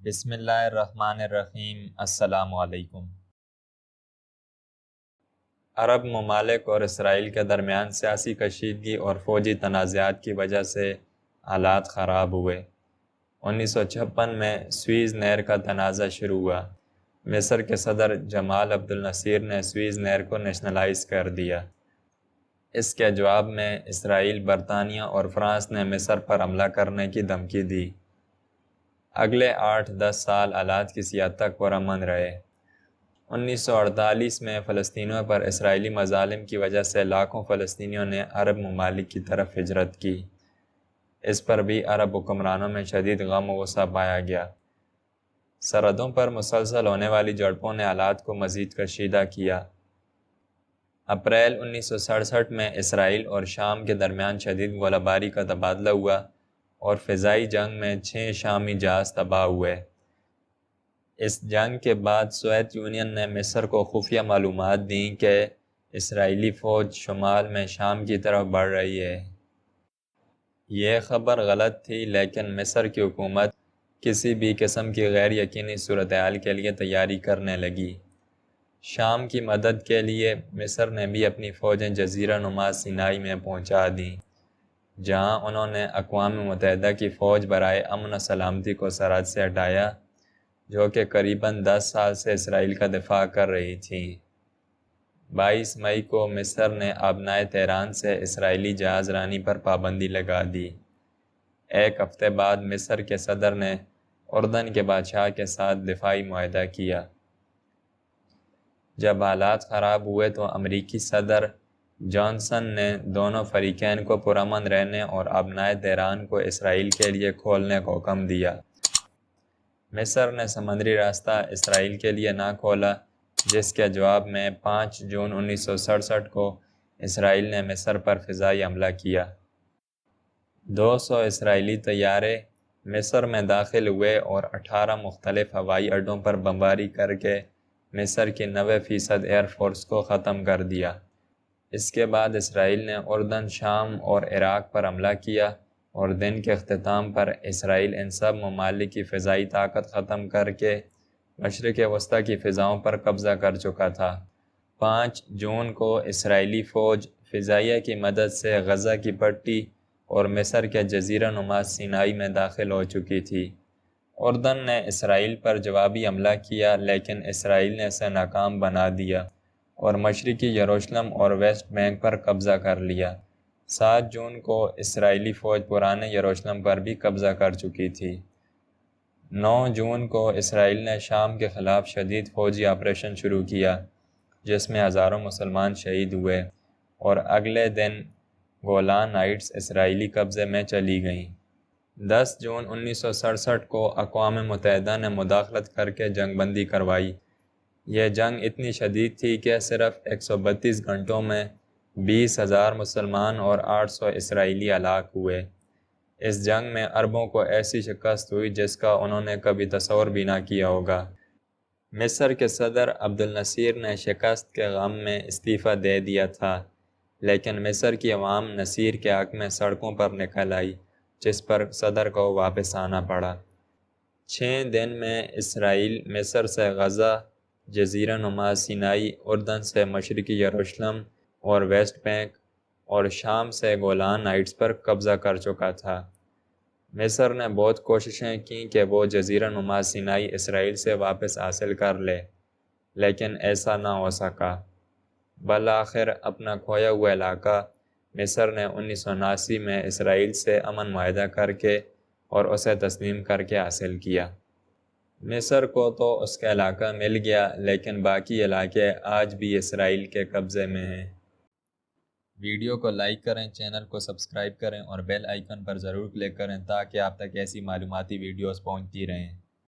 بسم اللہ الرحمن الرحیم۔ السلام علیکم۔ عرب ممالک اور اسرائیل کے درمیان سیاسی کشیدگی اور فوجی تنازعات کی وجہ سے حالات خراب ہوئے۔ 1956 میں سویز نہر کا تنازع شروع ہوا۔ مصر کے صدر جمال عبد الناصر نے سویز نہر کو نیشنلائز کر دیا۔ اس کے جواب میں اسرائیل، برطانیہ اور فرانس نے مصر پر حملہ کرنے کی دھمکی دی۔ اگلے 8-10 سال حالات کسی حد تک پرامن رہے۔ 1948 میں فلسطینیوں پر اسرائیلی مظالم کی وجہ سے لاکھوں فلسطینیوں نے عرب ممالک کی طرف ہجرت کی۔ اس پر بھی عرب حکمرانوں میں شدید غم و غصہ پایا گیا۔ سرحدوں پر مسلسل ہونے والی جھڑپوں نے حالات کو مزید کشیدہ کیا۔ اپریل 1967 میں اسرائیل اور شام کے درمیان شدید گولہ باری کا تبادلہ ہوا اور فضائی جنگ میں 6 شامی جہاز تباہ ہوئے۔ اس جنگ کے بعد سوویت یونین نے مصر کو خفیہ معلومات دیں کہ اسرائیلی فوج شمال میں شام کی طرف بڑھ رہی ہے۔ یہ خبر غلط تھی، لیکن مصر کی حکومت کسی بھی قسم کی غیر یقینی صورتحال کے لیے تیاری کرنے لگی۔ شام کی مدد کے لیے مصر نے بھی اپنی فوجیں جزیرہ نما سینائی میں پہنچا دیں، جہاں انہوں نے اقوام متحدہ کی فوج برائے امن و سلامتی کو سرحد سے ہٹایا، جو کہ قریباً 10 سال سے اسرائیل کا دفاع کر رہی تھی۔ 22 مئی کو مصر نے آبنائے تہران سے اسرائیلی جہاز رانی پر پابندی لگا دی۔ ایک ہفتے بعد مصر کے صدر نے اردن کے بادشاہ کے ساتھ دفاعی معاہدہ کیا۔ جب حالات خراب ہوئے تو امریکی صدر جانسن نے دونوں فریقین کو پرامن رہنے اور آبنائے تہران کو اسرائیل کے لیے کھولنے کا حکم دیا۔ مصر نے سمندری راستہ اسرائیل کے لیے نہ کھولا، جس کے جواب میں 5 جون 1967 کو اسرائیل نے مصر پر فضائی حملہ کیا۔ 200 اسرائیلی طیارے مصر میں داخل ہوئے اور 18 مختلف ہوائی اڈوں پر بمباری کر کے مصر کی 90% ایئر فورس کو ختم کر دیا۔ اس کے بعد اسرائیل نے اردن، شام اور عراق پر حملہ کیا اور دن کے اختتام پر اسرائیل ان سب ممالک کی فضائی طاقت ختم کر کے مشرق وسطیٰ کی فضاؤں پر قبضہ کر چکا تھا۔ 5 جون کو اسرائیلی فوج فضائیہ کی مدد سے غزہ کی پٹی اور مصر کے جزیرہ نما سینائی میں داخل ہو چکی تھی۔ اردن نے اسرائیل پر جوابی حملہ کیا، لیکن اسرائیل نے اسے ناکام بنا دیا اور مشرقی یروشلم اور ویسٹ بینک پر قبضہ کر لیا۔ 7 جون کو اسرائیلی فوج پرانے یروشلم پر بھی قبضہ کر چکی تھی۔ 9 جون کو اسرائیل نے شام کے خلاف شدید فوجی آپریشن شروع کیا، جس میں ہزاروں مسلمان شہید ہوئے، اور اگلے دن گولان ہائٹس اسرائیلی قبضے میں چلی گئیں۔ 10 جون 1967 کو اقوام متحدہ نے مداخلت کر کے جنگ بندی کروائی۔ یہ جنگ اتنی شدید تھی کہ صرف 132 گھنٹوں میں 20,000 مسلمان اور 800 اسرائیلی ہلاک ہوئے۔ اس جنگ میں عربوں کو ایسی شکست ہوئی جس کا انہوں نے کبھی تصور بھی نہ کیا ہوگا۔ مصر کے صدر عبد الناصر نے شکست کے غم میں استعفیٰ دے دیا تھا، لیکن مصر کی عوام نصیر کے حق میں سڑکوں پر نکل آئی، جس پر صدر کو واپس آنا پڑا۔ 6 دن میں اسرائیل مصر سے غزہ، جزیرہ نما سینائی، اردن سے مشرقی یروشلم اور ویسٹ بینک، اور شام سے گولان ہائٹس پر قبضہ کر چکا تھا۔ مصر نے بہت کوششیں کیں کہ وہ جزیرہ نما سینائی اسرائیل سے واپس حاصل کر لے، لیکن ایسا نہ ہو سکا۔ بالآخر اپنا کھویا ہوا علاقہ مصر نے 1979 میں اسرائیل سے امن معاہدہ کر کے اور اسے تسلیم کر کے حاصل کیا۔ مصر کو تو اس کا علاقہ مل گیا، لیکن باقی علاقے آج بھی اسرائیل کے قبضے میں ہیں۔ ویڈیو کو لائک کریں، چینل کو سبسکرائب کریں اور بیل آئیکن پر ضرور کلک کریں تاکہ آپ تک ایسی معلوماتی ویڈیوز پہنچتی رہیں۔